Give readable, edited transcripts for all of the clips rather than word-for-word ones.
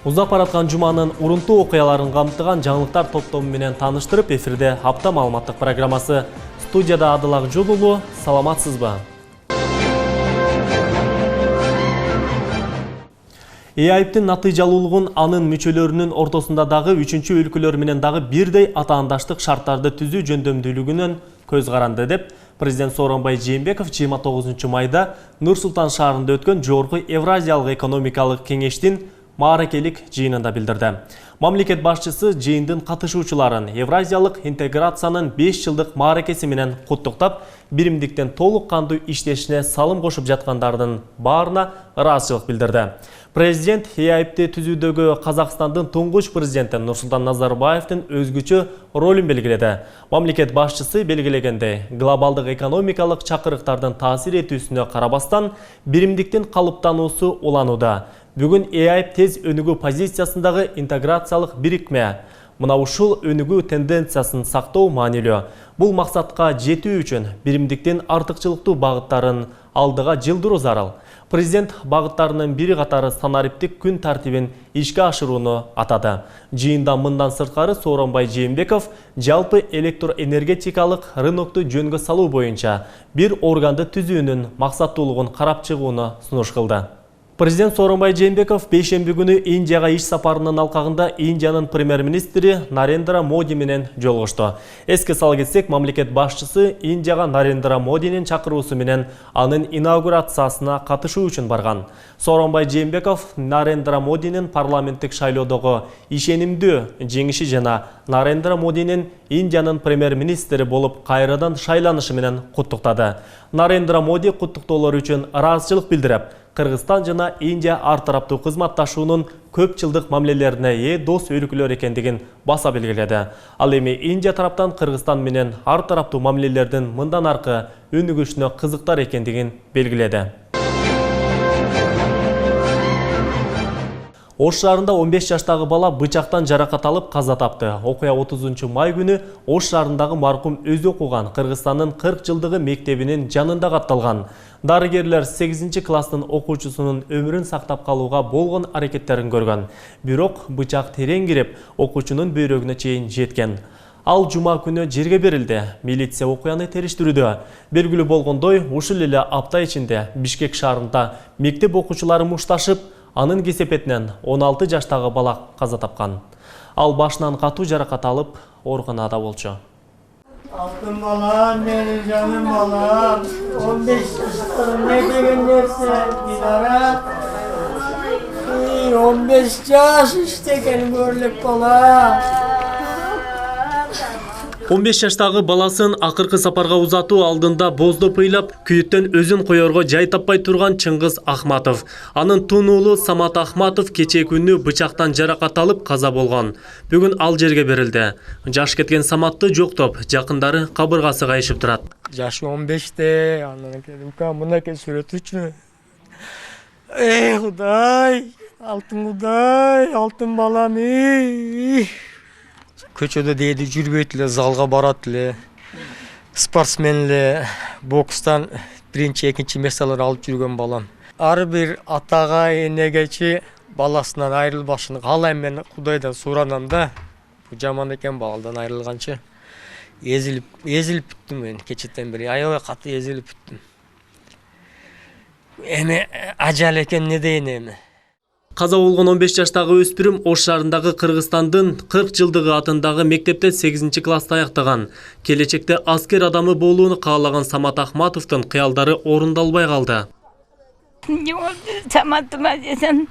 Узап бараткан жуманын урунтуу окуяларын камтыган жаңылыктар топтому менен тааныштырып, эфирде апта маалыматтык программасы. Студияда Адыл Акжол, саламатсызбы? ЭАИБтин натыйжалуулугун анын мүчөлөрүнүн ортосунда дагы үчүнчү өлкөлөр менен дагы бирдей атаандаштык шарттарды түзүү жөндөмдүүлүгүнөн көз каранды деп президент Сооронбай Жээнбеков 29 майда Нур-Султан шаарында өткөн Жогорку Евразиялык экономикалык кеңештин мааракелик жыйынында билдирди. Мамлекет башчысы жыйындын катышуучуларын Евразиялык интеграциянын 5 жылдык мааракеси менен куттуктап, биримдиктен толук кандуу иштешине салым кошуп жаткандардын баарына ыраазычылык билдирди. Президент ЭАИБти түзүүдөгү Казакстандын туңгуч президенти Нурсултан Назарбаевдин өзгөчө ролун белгиледи. Мамлекет башчысы белгилегендей, глобалдык экономикалык чакырыктардын таасир этүүсүнө карабастан биримдиктин калыптануусу уланууда. Бүгүн ЭАИБ тез өнүгүү позициясындагы интеграциялык бирикме. Мына ушул өнүгүү тенденциясын сактоо маанилүү. Бул максатка жетүү үчүн биримдиктин артыкчылыктуу багыттарын алдыга жылдыруу зарыл. Президент багыттарынын бири катары санариптик күн тартибин ишке ашырууну атады. Жыйында мындан сырткары Сооронбай Жээнбеков жалпы электроэнергетикалык рынокту жөнгө салуу боюнча бир органды түзүүнүн максаттуулугун карап чыгууну сунуш кылды. Президент Сооронбай Жээнбеков бейшемби күнү Индияга иш сапарынын алкагында Индиянын премьер-министри Нарендра Моди менен жолугушту. Эске сала кетсек, мамлекет башчысы Индияга Нарендра Модинин чакыруусу менен анын инаугурациясына катышуу үчүн барган. Сооронбай Жээнбеков Нарендра Модинин парламенттик шайлоодогу ишенимдүү жеңиши жана Нарендра Модинин Индиянын премьер-министри болуп кайрадан шайланышы менен куттуктады. Нарендра Моди куттуктоолор үчүн ыраазычылык билдирип, Кыргызстан жана Индия ар тараптуу кызматташуунун көп жылдык мамилелерине ээ дос өлкөлөр экендигин баса белгиледи. Ал эми Индия тараптан Кыргызстан менен ар тараптуу мамилелердин мындан аркы өнүгүшүнө кызыктар экендигин белгиледи. Ош шаарында 15 жаштагы бала бычактан жаракат алып каза тапты. Окуя 30 май күнү Ош шаарындагы маркум өзү окуган Кыргызстандын 40 жылдыгы мектебинин жанында катталган. Дарыгерлер 8 класстын окуучусунун өмүрүн сактап калууга болгон аракеттерин көргөн. Бирок бычак терең кирип, окуучунун бөйрөгүнө чейин жеткен. Ал жума күнү жерге берилди. Милиция окуяны териштирүүдө. Белгилүү болгондой, ушул эле апта ичинде Бишкек шаарында мектеп окуучулары мушташып, анын кесепетинен 16 жаштагы бала каза тапкан. Ал башынан катуу жаракат алып, ооруканада болчу. Алтын балам, менин жаным балам, 15 жаштагы не деген нерсе, Динара? 15 жаш иштеген көрүлүп бала. 15 жаштагы баласын акыркы сапарга узатуу алдында боздоп ыйлап, күйүттөн өзүн коерго жай таппай турган Чыңгыз Ахматов. Анын тун уулу Самат Ахматов кечээ күнү бычактан жаракат алып каза болгон. Бүгүн ал жерге берилди. Жаш кеткен Саматты жоктоп, жакындары кабыргасы кайышып турат. Жашы 15-те, анан келип, мынакей сүрөтүчү. Эй, Кудай, алтын балам, көчөдө дейди жүрбөйт эле, залга барат эле. Спортсмен эле, бокстан биринчи, экинчи месалар алып жүргөн балам. Ар бир атага, энегечи баласынан айрылбашын каалайм, мен Кудайдан суранам да. Бул жаман экен баладан айрылганчы. Ezilip бүттүм мен кечеттен бери. Аябай катуу ezilip бүттүм. Эми ажал экен, не дейин эми. Каза болгон 15 жаштагы өспүрүм Ош шаарындагы Кыргызстандын 40 жылдыгы атындагы мектепте 8 класста аяктаган. Келечекте аскер адамы болууну каалаган Самат Ахматовдун кыялдары орундалбай калды. Саматыма десем,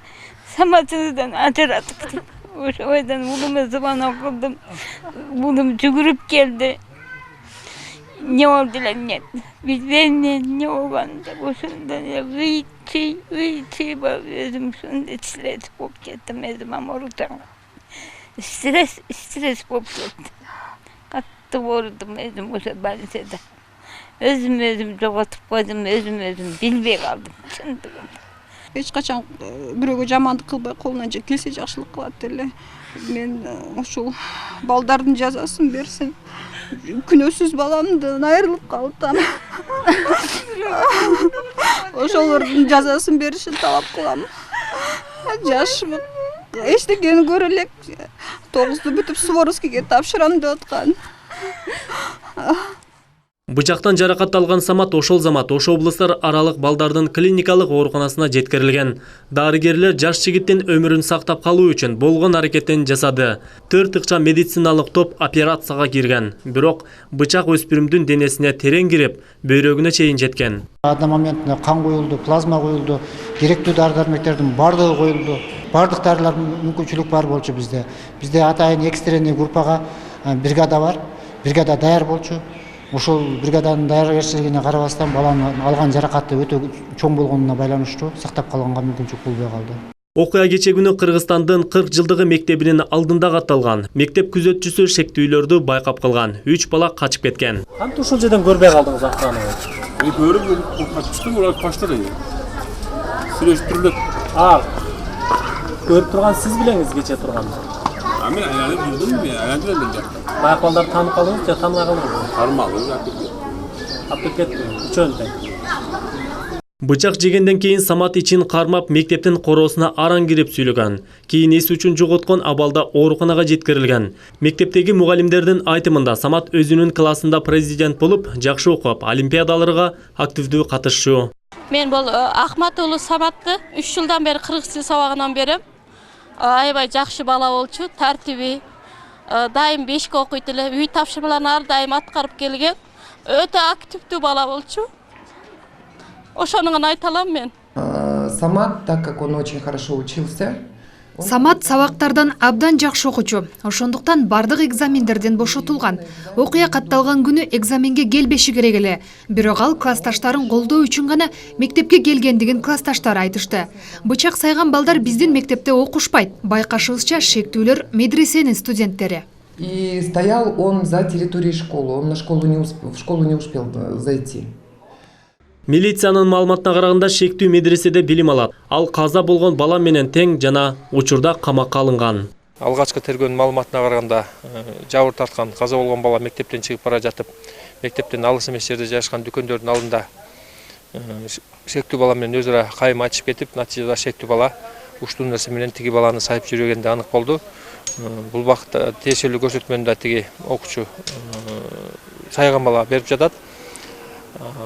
Саматыңыздан ажыратып. Ошойдон улума звонок кылдым. Улум жүгүрүп келди. Не болду эле, нет. Бизден не болгон деп ошондон выйти, өзүм ушундай стресс болуп кеттим, өзүм аморутам. Стресс болуп кетти. Катты оорудум өзүм ошо больницада. Өзүм жоготуп койдум, өзүм билбей калдым, чындыгын. Эч качан бирөөгө жамандык кылбай, колунан келсе жакшылык кылат эле. Мен ушул балдардын жазасын берсин. Күнөөсүз баламдан айрылып калдым. Ошолордун жазасын беришин талап кылам. Жашмын. эчтекени көрө элек 9-ду бүтүп Суворовскийге тапшырам деп аткан. Бычактан жаракат алган Самат ошол замат Ош облустар аралык балдардын клиникалык ооруканасына жеткирилген. Дарыгерлер жаш жигиттин өмүрүн сактап калуу үчүн болгон аракетин жасады. 4 ыкча медициналык топ операцияга кирген. Бирок бычак өспүрүмдүн денесине терең кирип, бөйрөгүнө чейин жеткен. Адам моментinde кан коюлду, плазма коюлду, керектүү дары-дармектердин бардыгы коюлду. Бардык дарылар мүмкүнчүлүк бар болчу bizde. Bizde атайын экстренный группага бригада бар. Бригада даяр болчу. Ошол бригаданын даяргерчилигине карабастан баланын алган жаракаты өтө чоң болгонуна байланыштуу сактап калганга мүмкүнчүлүк болбой калды. Окуя кече күнү Кыргызстандын 40 жылдыгы мектебинин алдында катталган. Мектеп күзөтчүсү шектүүлөрдү байкап калган. 3 бала качып кеткен. Кантип ушул жерден көрбөй калдыңыз акыраны? Көрүп качыптым, улар качтыр эле. Сүйлөштүрүлөт. Көрүп турган сиз билеңиз кече турганда. Мен аялым билдим, аялым билдим. Баяк балдар таанып калдыңыз же тааныбай калдыңыз? Кармалып Алып кетти. Үчөөнү тең. Бычак жегенден кийин Самат ичин кармап мектептин короосуна араң кирип сүйлөгөн. Кийин эс үчүн жоготкон абалда ооруканага жеткирилген. Мектептеги мугалимдердин айтымында Самат өзүнүн классында президент болуп, жакшы окуп, олимпиадаларга активдүү катышчу. Мен бул Ахмат уулу Саматты 3 жылдан бери кыргыз тил сабагынан берем. Аябай жакшы бала болчу, тартиби, дайым 5ке окуйт эле, үй тапшырмаларын ар дайым аткарып келген. Өтө активдүү бала болчу. Ошону гана айта алам мен. Самат, так как он очень хорошо учился, Самат сабактардан абдан жакшы окучу. Ошондуктан бардык экзамендерден бошотулган. Окуя катталган күнү экзаменге келбеши керек эле. Бирок ал классташтарын колдоо үчүн гана мектепке келгендигин классташтары айтышты. Бычак сайган балдар биздин мектепте окушпайт. Байкашыбызча шектүүлөр медресенин студенттери. и стоял он за территорией школы, он в школу не успел зайти. Милициянын маалыматына караганда шектүү медреседе билим алат. Ал каза болгон бала менен тең жана учурда камакка алынган. Алгачкы тергөөнүн маалыматына караганда жабыр тарткан каза болгон бала мектептен чыгып бара жатып, мектептен алыс эмес жерде жайгашкан дүкөндөрдүн алдында шектүү бала менен өзү ара кайым айтышып кетип, натыйжада шектүү бала уштуу нерсе менен тиги баланы сайып жүргөнү анык болду. Бул убакытта тиешелүү көрсөтмөнү да тиги окуучу сайган бала берип жатат.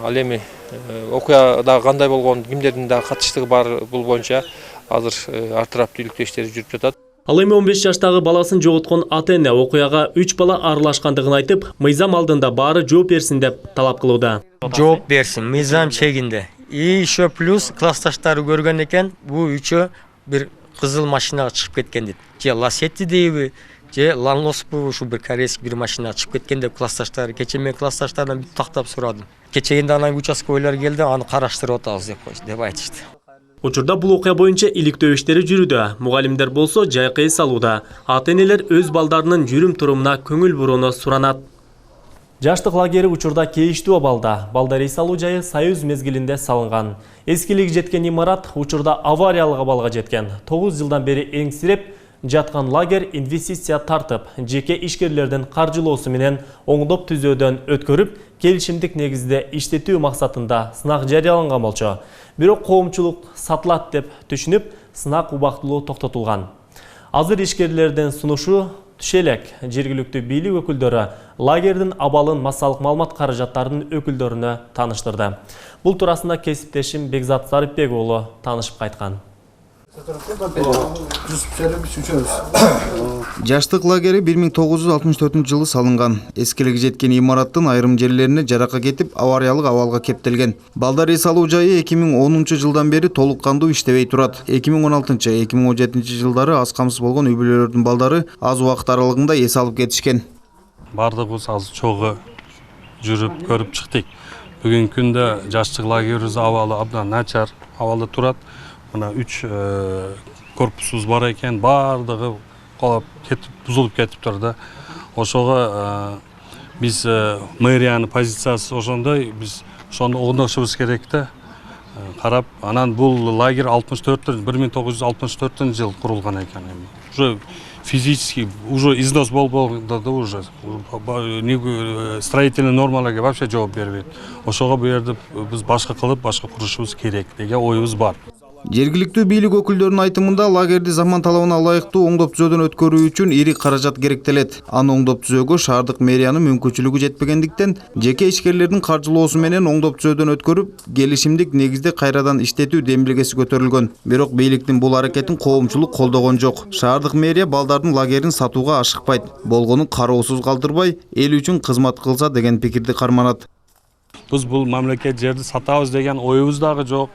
Ал эми окуяда кандай болгон, кимдердин да катыштыгы бар бул боюнча азыр артырап түйлүктөө иштери жүрүп жатат. Ал эми 15 жаштагы баласын жоготкон ата-эне окуяга 3 бала аралашкандыгын айтып, мыйзам алдында баары жооп берсин деп талап кылууда. Жооп берсин, мыйзам чегинде. И еще плюс классташтары көргөн экен, бул үчөө бир кызыл машинага чыгып кеткен дейт. Же Ласетти дейби, же Ланлоспу, ушу бир корейский бир машинага чыгып кеткен деп классташтары. Кече мен классташтардан тактап сурадым. Кечегинде анан участкойлор келди, аны караштырып атабыз деп айтышты. Учурда бул окуя боюнча иликтөө иштери жүрүүдө. Мугалимдер болсо жайкы эс алууда. Ата-энелер өз балдарынын жүрүм-турумуна көңүл бурууну суранат. Жаштык лагери учурда кейиштүү абалда. Балдар эс алуу жайы Союз мезгилинде салынган. Эскилиги жеткен имарат учурда авариялык абалга жеткен. 9 жылдан бери эңсирип жаткан лагерь инвестиция тартып, жеке ишкерлердин каржылоосу менен оңдоп түзөөдөн өткөрүп, келишимдик негизде иштетүү максатында сынак жарыяланган болчу. Бирок коомчулук сатылат деп түшүнүп, сынак убактылуу токтотулган. Азыр ишкерлердин сунушу түшө элек. Жергиликтүү бийлик өкүлдөрү лагердин абалын массалык маалымат каражаттарынын өкүлдөрүнө тааныштырды. Бул туурасында кесиптешим Бекзат Сарыпбек уулу таанышып кайткан. Жаштык лагери 1964 жылы салынган. Эскилиги жеткен имараттын айрым жерлерине жарака кетип, авариялык абалга кептелген. Балдар эс алуу жайы 2010 жылдан бери толук кандуу иштебей турат. 2016-2017 жылдары аз камсыз болгон үй бүлөлөрдүн балдары аз убакыт аралыгында эс алып кетишкен. Бардыгыбыз азыр чогуу жүрүп көрүп чыктык. Бүгүнкү күндө жаштык лагерибиз абалы абдан начар абалда турат. Мына 3 корпусубуз бар экен, бардыгы колоп кетип, бузулуп кетиптир да. Ошого биз мэриянын позициясы ошондой, биз ошону оңдошубуз керек да. Карап, анан бул лагерь 1964 жыл курулган экен. Уже физически, уже износ болду да уже. Строительный нормаларга вообще жооп бербейт. Ошого бу жерде биз башка кылып, башка курушубуз керек деген оюбуз бар. Жергиликтүү бийлик өкүлдөрүнүн айтымында лагерди заман талабына ылайыктуу оңдоп түзөөдөн өткөрүү үчүн ири каражат керектелет. Аны оңдоп түзөөгө шаардык мэриянын мүмкүнчүлүгү жетпегендиктен жеке ишкерлердин каржылоосу менен оңдоп түзөөдөн өткөрүп, келишимдик негизде кайрадан иштетүү демилгеси көтөрүлгөн. Бирок бийликтин бул аракетин коомчулук колдогон жок. Шаардык мэрия балдардын лагерин сатууга ашыкпайт, болгонун кароосуз калтырбай, эл үчүн кызмат кылса деген пикирди карманат. Біз бұл мамлекет жерді сатабыз деген ойыбыз дагы жок.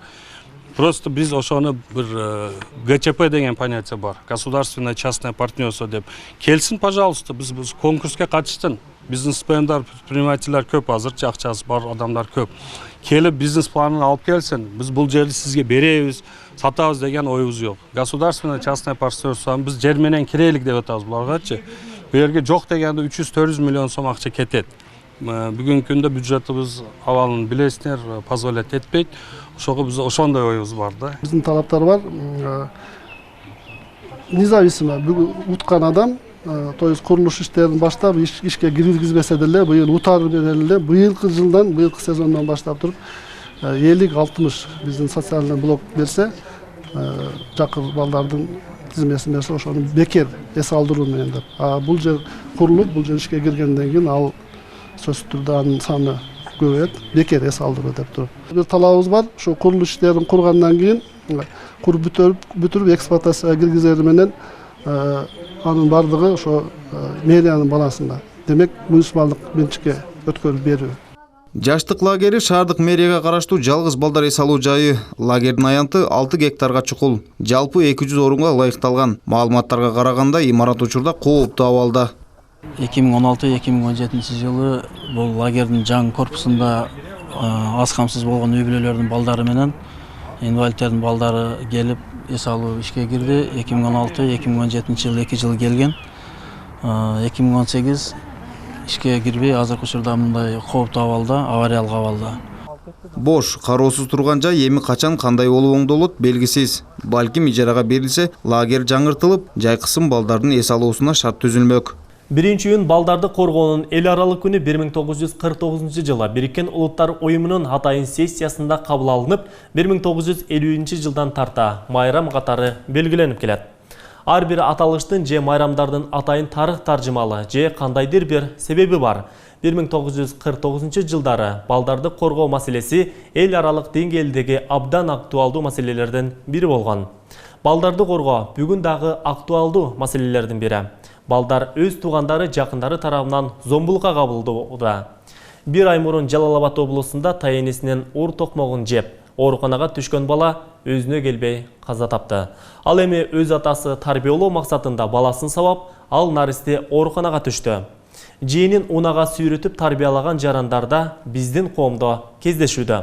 Просто біз ошону бир ГЧП деген понятие бар. Государственное частное партнерство деп. Келсин, пожалуйста, біз конкурске катыштын. Бизнесмендер, предпринимательler көп, азырча акчасы бар адамдар көп. Келип бизнес планын алып келсин. Біз бул жерди сизге беребиз, сатабыз деген ойыбыз жок. Государственное частное партнерство біз жер менен кирелик деп атабыз буларгачы. Бу жерге жок дегенде 300-400 миллион сом акча кетет. Бүгүнкү күндө бюджетибиз абалын билесиңер, позволять этпейт. Ошого биз ошондой оюбуз бар да. Биздин талаптар бар. Независимо уткан адам, то есть курулуш иштерин баштап ишке киргизбесе деле, быйыл утар береле, быйылкы жылдан, быйылкы сезондон баштап туруп 50-60 биздин социальный блок берсе, жакыр балдардын тизмесин берсе, ошону бекер эс алдыруу менен деп. Бул жер курулуп, бул жер ишке киргенден кийин ал сөзсүз түрдө анын саны көбөйөт, бекер эс алдыруу деп туруп. Бир талабыбыз бар, ошо курулуш иштерин кургандан кийин куруп бүтүрүп эксплуатацияга киргизери менен анын бардыгы ошо мэриянын балансында. Демек, муниципалдык менчикке өткөрүп берүү. Жаштык лагери шаардык мэрияга караштуу жалгыз балдар эс алуу жайы. Лагердин аянты 6 гектарга чукул. Жалпы 200 орунга ылайыкталган. Маалыматтарга караганда имарат учурда кооптуу абалда. 2016-2017 жылы бұл лагердің жаңы корпусында аз камсыз болгон үй бүлөлөрдүн балдары менен инвалидтердин балдары келип эс алуу ишке кирди. 2016-2017 жылы 2 жыл келген. 2018 ишке кирбей азыркы учурда мындай кооптуу абалда, авариялык абалда. Бош, кароосуз турган жай эми качан кандай болуп оңдолот белгисиз. Балким ижарага берилсе, лагер жаңыртылып, жайкысын балдардын эс алуусуна шарт түзүлмөк. Биринчи күн балдарды коргоонун эл аралык күнү 1949 жылы Бириккен Улуттар Уюмунун атайын сессиясында кабыл алынып, 1950 жылдан тарта майрам катары белгиленип келет. Ар бир аталыштын же майрамдардын атайын тарых таржымалы же кандайдыр бир себеби бар. 1949 жылдары балдарды коргоо маселеси эл аралык деңгээлдеги абдан актуалдуу маселелерден бири болгон. Балдарды коргоо бүгүн дагы актуалдуу маселелердин бири. Балдар өз тугандары, жакындары тарабынан зомбулукка кабылдууда. Бир ай мурун Жалал-Абад облусунда тайенесинен уур токмогун жеп, ооруканага түшкөн бала өзүнө келбей каза тапты. Ал эми өз атасы тарбиялоо максатында баласын сабап, ал наристе ооруканага түштү. Жээнин унага сүйрөтүп тарбиялаган жарандарда биздин коомдо кездешүүдө.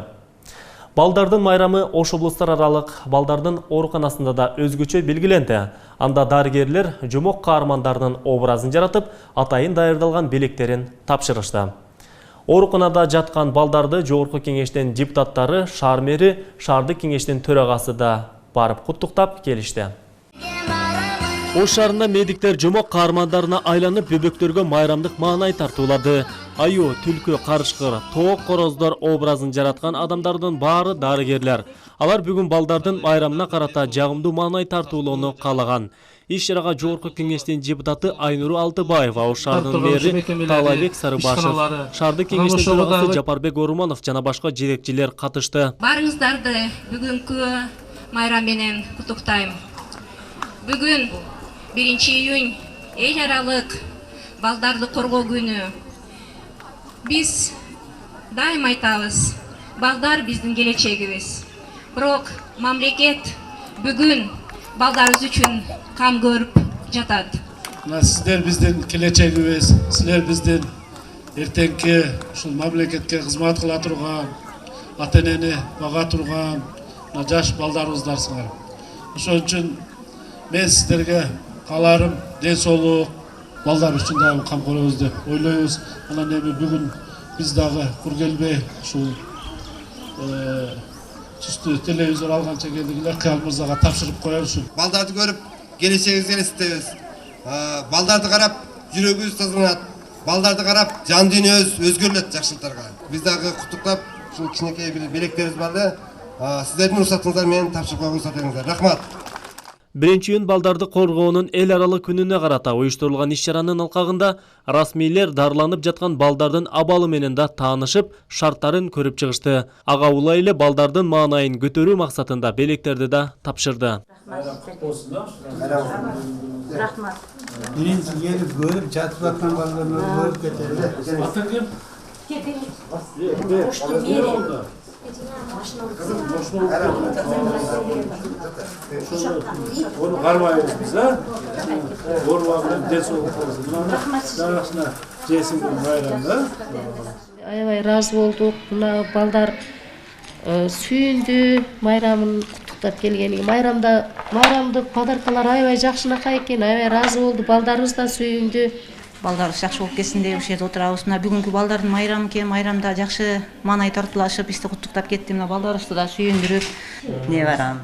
Балдардын майрамы Ош облустар аралык балдардын ооруканасында да өзгөчө белгиленди. Анда дарыгерлер жомок каармандардын образын жаратып, атайын даярдалган белектерин тапшырышты. Ооруканада жаткан балдарды жогорку кеңештин депутаттары, шаар мэри, шаардык кеңештин төрагасы да барып куттуктап келишти. Ош шаарында медиктер жомок каармандарына айланып бөбөктөргө майрамдык маанай тартуулады. Аю, түлкү, карышкыр, тоок короздор образын жараткан адамдардын баары дарыгерлер. Алар бүгүн балдардын майрамына карата жагымдуу маанай тартуулоону каалаган. Иш чарага жогорку кеңештин депутаты Айнуру Алтыбаева, Ош шаарынын мэри Талайбек Сарыбашев, шаардык кеңештин төрагасы Жапарбек Оруманов жана башка жетекчилер катышты. Барыңыздарды бүгүнкү майрам менен куттуктайм. Бүгүн 1-июнь эл аралык балдарды коргоо күнү. Биз дайым айтабыз, балдар биздин келечегибиз. Бирок мамлекет бүгүн балдарыбыз үчүн кам көрүп жатат. Сиздер биздин келечегибиз, силер биздин эртеңки ушул мамлекетке кызмат кыла турган, ата-энени бага турган жаш балдарыбыздарсыңар. Ошон үчүн мен сиздерге кааларым ден соолук, балдар үчүн дагы камкорбуз деп ойлойбуз. Анан эми бүгүн биз дагы кур келбей ушул түстү телевизор алганча келдик эле Кыял мырзага тапшырып коебуз. Балдарды көрүп келечегибизге элестетебиз. Балдарды карап жүрөгүбүз тазаланат. Балдарды карап жан дүйнөбүз өзгөрүлөт жакшылыктарга. Биз дагы куттуктап ушул кичинекей белектерибиз бар да. Сіздердің рұқсатыңыздармен тапшырып қоюға рұқсат етіңіздер. Рахмат. Биринчи күн балдарды коргоонун эл аралык күнүнө карата уюштурулган иш-чаранын алкагында расмийлер дарыланып жаткан балдардын абалы менен да таанышып, шарттарын көрүп чыгышты. Ага улай эле балдардын маанайын көтөрүү максатында белектерди да тапшырды. Рахмат. Биринчи келип көрүп жатып аткан балдарды көрүп кетели. Onu karmayız biz ha. Ormanın desoluk olsun. Dağışına cesim bayramda. Аябай разы болдук. Мына балдар сүйүндү, майрамын куттуктап келгениге. Майрамды подаркалар аябай жакшынакай экен, аябай разы болду. Балдарыбыз да сүйүндү. Балдарыбыз жакшы болуп кетсин деп ушул жерде отурабыз. Мына бүгүнкү балдардын майрамы экен, майрамда жакшы маанай тартуулашып, бизди куттуктап кетти. Мына балдарыбызды да сүйүндүрүп. Не барам.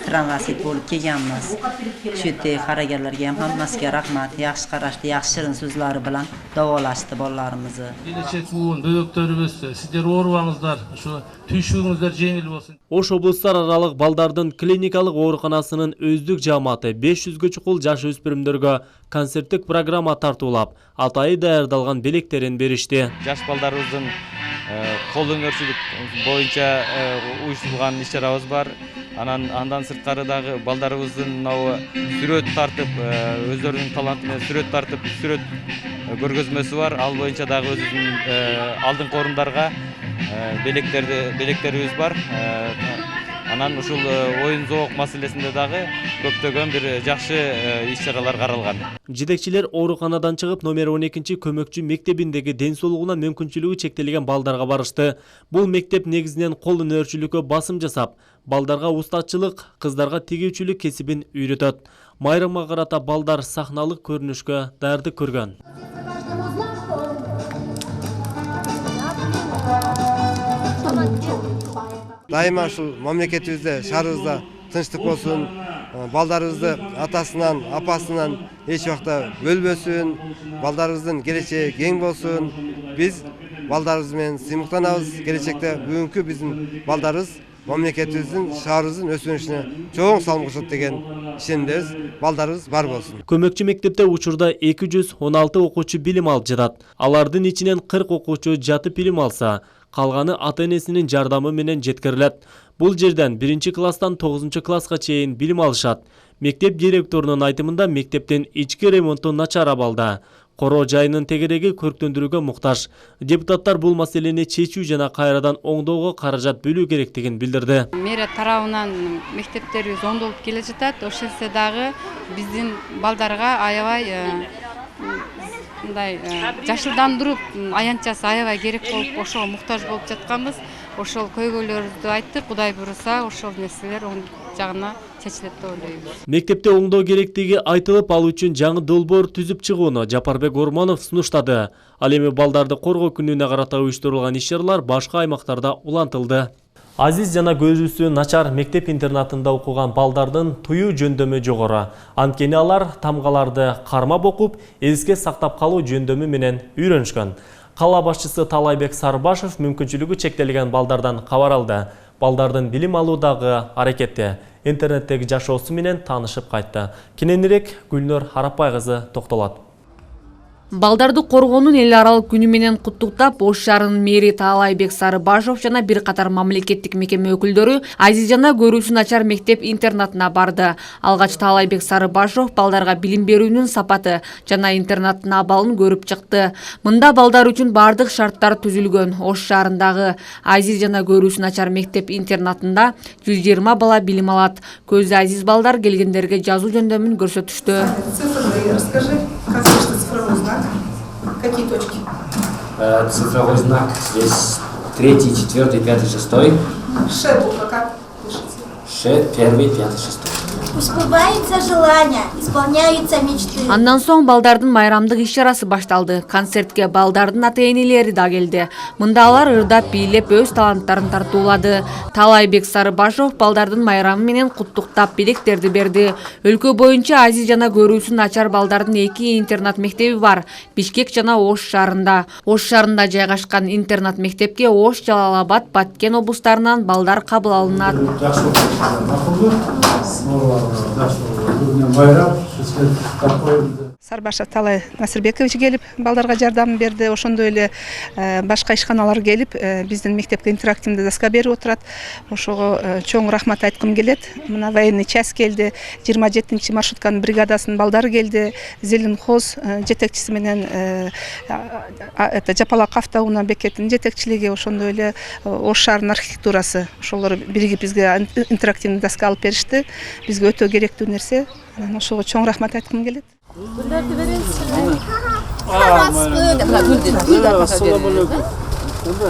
Транзит болуп келгенбиз. Ушул жерде карагерлерге хаммасына рахмат. Жакшы карашты, жакшы шырын сөзлөрү менен давалашты балдарыбызды. Келечек буун бөбөктөрүбүз, сиздер оорубаңыздар, ушу түйшүгүңүздөр жеңил болсун. Ош облустар аралык балдардын клиникалык ооруканасынын өздүк жааматы 500гө чукул жаш өспүрүмдөргө концерттик программа тартуулап, атайы даярдалган белектерин беришти. Жаш балдарыбыздын кол өнөрчүлүк боюнча уюштурулган иш-чарабыз бар. Андан сырткары дагы балдарыбыздын сүрөт тартып, өздөрүнүн таланты менен сүрөт тартып, сүрөт көргөзмөсү бар. Ал боюнча дагы өзүбүздүн алдыңкы орундарга белектерибиз бар. Анан ушул оюн зоок маселесинде дагы көптөгөн бир жакшы иш-чаралар каралган. Жетекчилер ооруканадан чыгып номер 12 көмөкчү мектебиндеги ден соолугуна мүмкүнчүлүгү чектелген балдарга барышты. Бул мектеп негизинен кол өнөрчүлүккө басым жасап, балдарга устатчылык, кыздарга тигүүчүлүк кесибин үйрөтөт. Майрамга карата балдар сахналык көрүнүшкө даярдык көргөн. Дайыма ушул мамлекетибизде, шаарыбызда тынчтык болсун, балдарыбызды атасынан, апасынан эч убакта бөлбөсүн, балдарыбыздын келечеги кең болсун. Биз балдарыбыз менен сыймыктанабыз. Келечекте бүгүнкү биздин балдарыбыз мамлекетибиздин, шаарыбыздын өсүрүшүнө чоң салым кошот деген ишенимдебиз. Балдарыбыз бар болсун. Көмөкчү мектепте учурда 216 окуучу билим алып жатат. Алардын ичинен 40 окуучу жатып билим алса, калганы ата-энесинин жардамы менен жеткирилет. Бул жерден 1-класстан 9-класска чейин билим алышат. Мектеп директорунун айтымында мектептин ички ремонту начар абалда. Короо жайынын тегереги көрктөндүрүүгө муктаж. Депутаттар бул маселени чечүү жана кайрадан оңдоого каражат бөлүү керектигин билдирди. Мэрия тарабынан мектептерибиз оңдолуп келе жатат. Ошентсе дагы биздин балдарга аябай мындай жашылдандырып, аянтчасы аябай керек болуп, ошого муктаж болуп жатканбыз. Ошол көйгөйлөрүбүздү айттык, Кудай буйруса, ошол нерселер оң жагына чечилет деп ойлойбуз. Мектепте оңдоо керектиги айтылып, ал үчүн жаңы долбоор түзүп чыгууну Жапарбек Орманов сунуштады. Ал эми балдарды коргоо күнүнө карата уюштурулган иш-чаралар башка аймактарда улантылды. Азиз жана көрүүсү начар мектеп-интернатында окуган балдардын туюу жөндөмү жогору. Анткени алар тамгаларды кармап окуп, эске сактап калуу жөндөмү менен үйрөнүшкөн. Кала башчысы Талайбек Сарбашев мүмкүнчүлүгү чектелген балдардан кабар алды. Балдардын билим алуудагы аракетте интернеттеги жашоосу менен таанышып кайтты. Кененирээк Гүлнөр Арапбай кызы токтолот. Балдарды коргоонун эл аралык күнү менен куттуктап, Ош шаарынын мэри Талайбек Сарбашев жана бир катар мамлекеттик мекеме өкүлдөрү Азиз жана көрүүсү начар мектеп-интернатына барды. Алгач Талайбек Сарбашев балдарга билим берүүнүн сапаты жана интернаттын абалын көрүп чыкты. Мында балдар үчүн бардык шарттар түзүлгөн. Ош шаарындагы Азиз жана көрүүсү начар мектеп-интернатында 120 бала билим алат. Көзү азиз балдар келгендерге жазуу жөндөмүн көрсөтүштү. Расскажи, как слышно цифровой знак? Какие точки? Цифровой знак здесь 3, 4, 5, 6. Ш буква как пишется? Ш, 1, 5, 6. сбывается желание, исполняются мечты. Андан соң балдардын майрамдык иш-чарасы башталды. Концертке балдардын ата-энелери да келди. Мында алар ырдап, бийлеп өз таланттарын тартуулады. Таалайбек Сарыбашов балдардын майрамы менен куттуктап билектерди берди. Өлкө боюнча Азиз жана көрүүсүн ачар балдардын 2 интернат мектеби бар. Бишкек жана Ош шаарында. Ош шаарында жайгашкан интернат мектепке Ош, Жалал-Абад, Баткен облустарынан балдар кабыл алынат. Сарбашев Талай Насырбекович келип балдарга жардам берди. Ошондой эле башка ишканалар келип биздин мектепке интерактивдүү доска берип отурат. Ошого чоң рахмат айткым келет. Мына военный часть келди, 27-чи маршрутканын бригадасынын балдары келди. Зеленхоз жетекчиси менен Жапалак автоунаа бекетинин жетекчилиги, ошондой эле Ош шаарынын архитектурасы, ошолор биригип бизге интерактивдүү доска алып беришти. Бизге өтө керектүү нерсе. Ошого чоң рахмат айткым келет.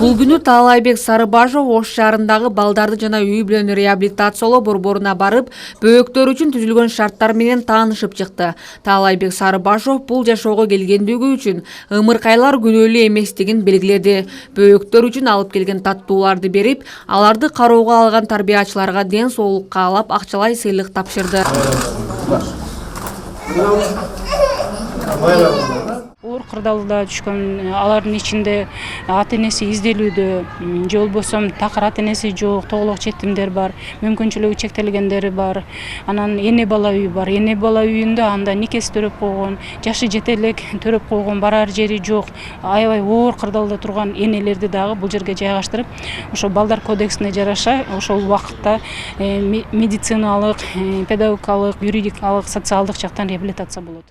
Бул күнү Таалайбек Сарыбашов Ош шаарындагы балдарды жана үй бүлөнү реабилитациялоо борборуна барып, бөөктөр үчүн түзүлгөн шарттар менен таанышып чыкты. Таалайбек Сарыбашов бул жашоого келгендиги үчүн ымыркайлар күнөөлүү эместигин белгиледи. Бөөктөр үчүн алып келген таттууларды берип, аларды кароого алган тарбиячыларга ден соолукка алап акчалай сыйлык тапшырды. Оор кырдаалда түшкөн алардын ичинде ата-энеси изделүүдө, же болбосо такыр ата-энеси жок, тоголок жетимдер бар, мүмкүнчүлүгү чектелгендери бар. Анан эне бала үйү бар. Эне бала үйүндө анда никеси төрөп койгон, жашы жете элек төрөп койгон, барар жери жок. Аябай оор кырдаалда турган энелерди дагы бул жерге жайгаштырып, ошо балдар кодексине жараша ошол убакытта медициналык, педагогикалык, юридикалык, социалдык жактан реабилитация болот.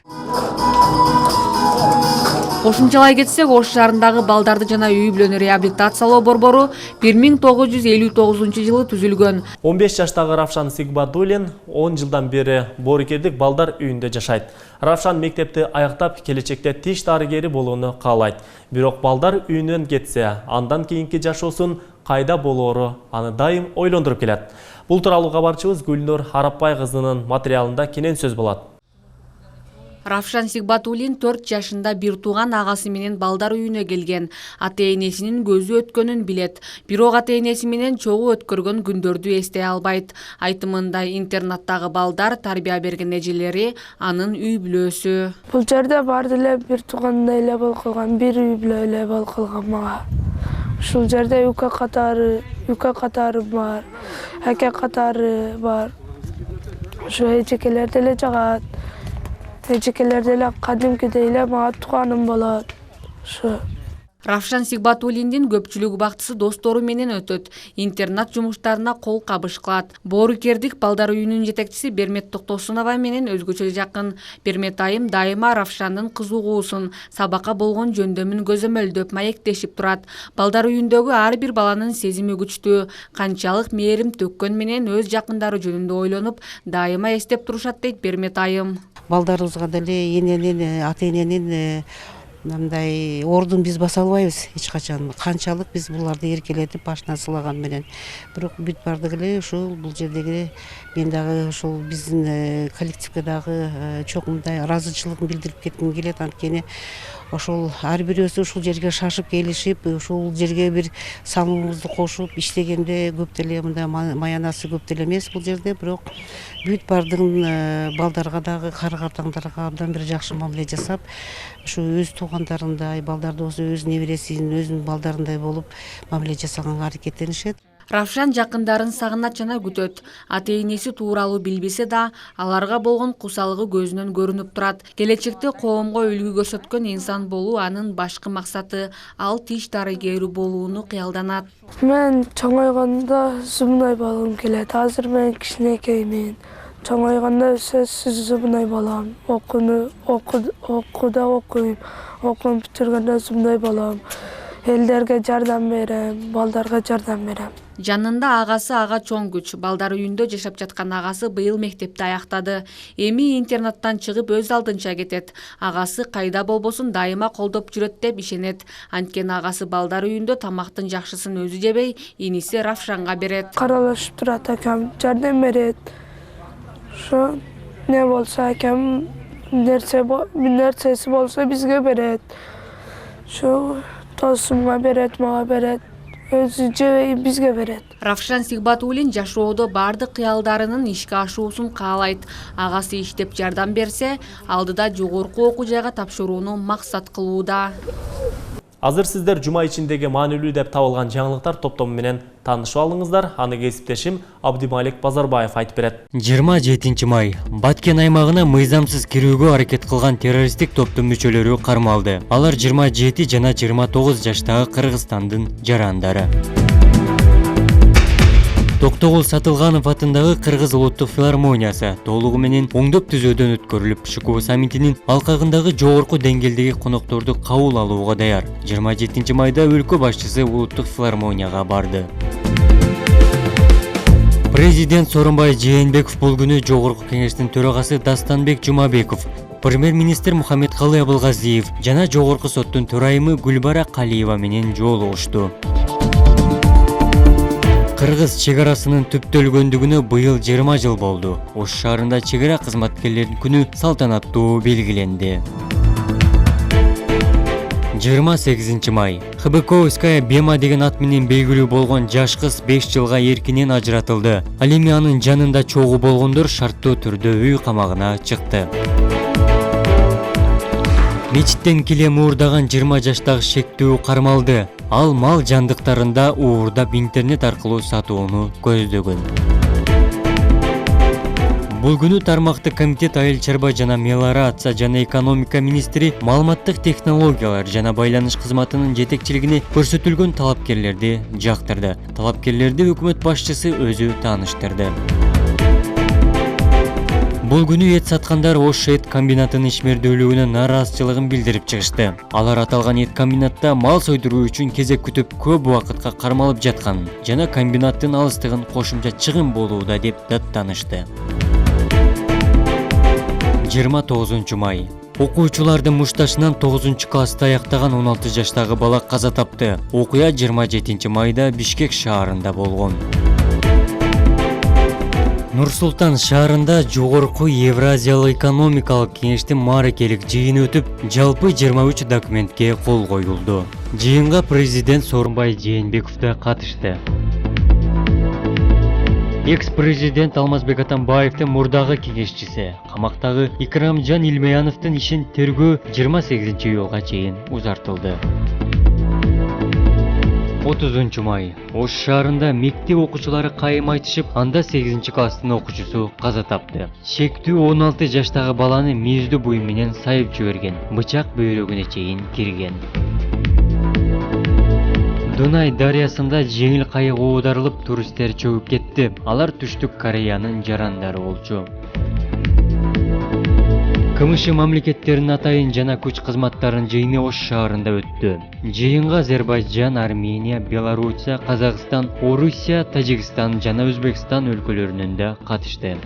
Кошумчалай кетсек, Ош шаарындагы балдарды жана үй бүлөнү реабилитациялоо борбору 1959 жылы түзүлгөн. 15 жаштагы Равшан Сигбатуллин 10 жылдан бери Боорукердик балдар үйүндө жашайт. Равшан мектепти аяктап, келечекте тиш дарыгери болууну каалайт. Бирок балдар үйүнөн кетсе, андан кийинки жашоосун кайда болоору аны дайым ойлондуруп келет. Бул тууралуу кабарчыбыз Гүлнур Арапбай кызынын материалында кенен сөз болот. Равшан Сигбатуллин 4 жашында бир тууган агасы менен балдар үйүнө келген. Ата-энесинин көзү өткөнүн билет. Бирок ата-энеси менен чогуу өткөргөн күндөрдү эстей албайт. Айтымында интернаттагы балдар, тарбия берген эжелери анын үй бүлөсү. Бул жерде баары эле бир туугандай эле болуп калган, бир үй бүлө эле болуп калган мага. Ушул жерде үкө катары бар, аке катары бар. Ошо эжекелерде эле жагат. Эжекелерде эле кадимкидей эле мага тууганым болот. Равшан Сигбатуллиндин көпчүлүк убактысы достору менен өтөт. Интернат жумуштарына кол кабыш кылат. Боорукердик балдар үйүнүн жетекчиси Бермет Токтосунова менен өзгөчө жакын. Бермет айым дайыма Равшандын кызыгуусун, сабакка болгон жөндөмүн көзөмөлдөп маектешип турат. Балдар үйүндөгү ар бир баланын сезими күчтүү. Канчалык мээрим төккөн менен өз жакындары жөнүндө ойлонуп, дайыма эстеп турушат дейт Бермет айым. Балдарыбызга деле эненин, ата-эненин мындай ордун биз баса албайбыз эч качан. Канчалык биз буларды эркелетип башына сылаган менен. Бирок бүт бардык эле ушул бул жердеги мен дагы ушул биздин коллективге дагы чоң мындай ыраазычылыгын билдирип кетким келет. Анткени ошол ар бирөөсү ушул жерге шашып келишип, ушул жерге бир салымыбызды кошуп иштегенде көп деле мындай маянасы көп деле эмес бул жерде, бирок бүт бардыгын балдарга дагы кары-картаңдарга абдан бир жакшы мамиле жасап, ушу өз туугандарындай, балдарды болсо өз небересинин, өзүнүн балдарындай болуп мамиле жасаганга аракеттенишет. Равшан жакындарын сагынат жана күтөт. Ата-энеси тууралуу билбесе да, аларга болгон кусалыгы көзүнөн көрүнүп турат. Келечекте коомго үлгү көрсөткөн инсан болуу анын башкы максаты. Ал тиш дарыгери болууну кыялданат. Мен чоңойгондо зубной болгум келет. Азыр мен кичинекеймин. Чоңойгондо сөзсүз зубной болом. Окууда окуйм. Окууну бүтүргөндө зубной болом. Элдерге жардам берем, балдарга жардам берем. Жанында агасы ага чоң күч. Балдар үйүндө жашап жаткан агасы быйыл мектепти аяктады. Эми интернаттан чыгып өз алдынча кетет. Агасы кайда болбосун дайыма колдоп жүрөт деп ишенет. Анткени агасы балдар үйүндө тамактын жакшысын өзү жебей, иниси Равшанга берет. Каралашып турат акам, жардам берет. Şu ne bolsa ekem nersesi bolsa bizge beret. Şu tosumga beret, mağa beret. Özüce bizge beret. Равшан Сигбатуллин жашоодо бардык кыялдарынын ишке ашуусун каалайт. Агасы иштеп жардам берсе, алдыда жогорку окуу жайга тапшырууну максат кылууда. Азыр сиздер жума ичиндеги маанилүү деп табылган жаңылыктар топтому менен таанышып алыңыздар. Аны кесиптешим Абдималик Базарбаев айтып берет. 27 май Баткен аймагына мыйзамсыз кирүүгө аракет кылган террористтик топтун мүчөлөрү кармалды. Алар 27 жана 29 жаштагы Кыргызстандын жарандары. Токтогул Сатылганов атындагы Кыргыз улуттук филармониясы толугу менен оңдоп түзөөдөн өткөрүлүп, ШКУ саммитинин алкагындагы жогорку деңгээлдеги конокторду кабыл алууга даяр. 27 майда өлкө башчысы улуттук филармонияга барды. Президент Сооронбай Жээнбеков бул күнү жогорку кеңештин төрагасы Дастанбек Жумабеков, премьер-министр Мухаммедкалый Абылгазиев жана жогорку соттун төрайымы Гүлбара Калиева менен жолугушту. Кыргыз чегарасынын түптөлгөндүгүнө быйыл 20 жыл болду. Ош шаарында чегара кызматкерлеринин күнү салтанаттуу белгиленди. 28 май Хабыковская Бема деген ат менен белгилүү болгон жаш кыз 5 жылга эркинен ажыратылды. Ал эми анын жанында чогуу болгондор шарттуу түрдө үй камагына чыкты. Мечиттен килем уурдаган 20 жаштагы шектүү кармалды. Ал мал жандыктарында уурдап интернет аркылуу сатууну көздөгөн. Бул күнү тармактык комитет айыл чарба жана мелиорация жана экономика министри маалыматтык технологиялар жана байланыш кызматынын жетекчилигине көрсөтүлгөн талапкерлерди жактырды. Талапкерлерди өкмөт башчысы өзү тааныштырды. Бул күнү эт саткандар Ош эт комбинатынын ишмердүүлүгүнө нааразычылыгын билдирип чыгышты. Алар аталган эт комбинатта мал сойдуруу үчүн кезек күтүп көп убакытка кармалып жатканын жана комбинаттын алыстыгын кошумча чыгым болууда деп даттанышты. 29 май окуучулардын мушташынан 9 класста аяктаган 16 жаштагы бала каза тапты. Окуя 27 майда Бишкек шаарында болгон. Нур-Султан шаарында жогорку Евразиялык экономикалык кеңештин мааракелик жыйыны өтүп, жалпы 23 документке кол коюлду. Жыйынга президент Сооронбай Жээнбеков да катышты. Экс-президент Алмазбек Атамбаевдин мурдагы кеңешчиси, камактагы Икрамжан Илмеяновдун ишин тергөө 28 июлга чейин узартылды. 30 май Ош шаарында мектеп окуучулары кайым айтышып, анда 8 класстын окуучусу каза тапты. Шектүү 16 жаштагы баланы мүйүздүү буюм менен сайып жиберген, бычак бөйрөгүнө чейин кирген. Дунай дарыясында жеңил кайык оодарылып, туристтер чөгүп кетти. Алар Түштүк Кореянын жарандары болчу. КМШ мамлекеттеринин атайын жана күч кызматтарынын жыйыны Ош шаарында өттү. Жыйынга Азербайжан, Армения, Белоруссия, Казакстан, Орусия, Тажикстан жана Өзбекстан өлкөлөрүнөн да катышты.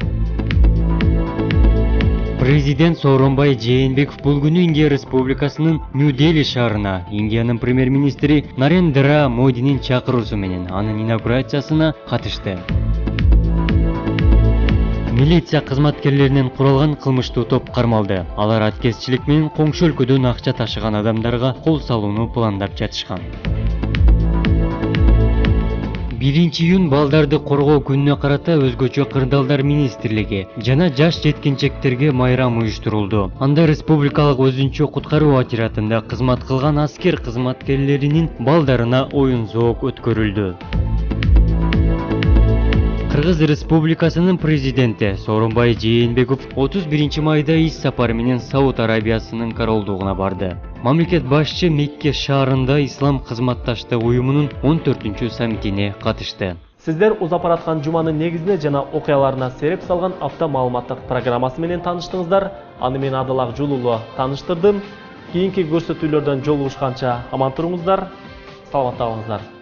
Президент Сооронбай Жээнбеков бул күнү Индия Республикасынын Нью-Дели шаарына Индиянын премьер-министри Нарендра Модинин чакыруусу менен анын инаугурациясына катышты. Милиция кызматкерлеринен куралган кылмыштуу топ кармалды. Алар аткезчилик менен коңшу өлкөдөн акча ташыган адамдарга кол салууну пландап жатышкан. 1 июнь балдарды коргоо күнүнө карата өзгөчө кырдаалдар министрлиги жана жаш жеткинчектерге майрам уюштурулду. Анда республикалык өзүнчө куткаруу отрядында кызмат кылган аскер кызматкерлеринин балдарына оюн зоок өткөрүлдү. Кыргыз Республикасынын президенти Сооронбай Жээнбеков 31 майда иш сапары менен Сауд Арабиясынын королдугуна барды. Мамлекет башчы Мекке шаарында Ислам кызматташтык уюмунун 14-чү саммитине катышты. Сиздер узап аткан жуманын негизине жана окуяларына сереп салган апта маалыматтык программасы менен тааныштыңыздар. Аны мен Адылак Жулулу тааныштырдым. Кийинки көрсөтүүлөрдөн жолугушканча аман туруңуздар, саламатта болуңуздар.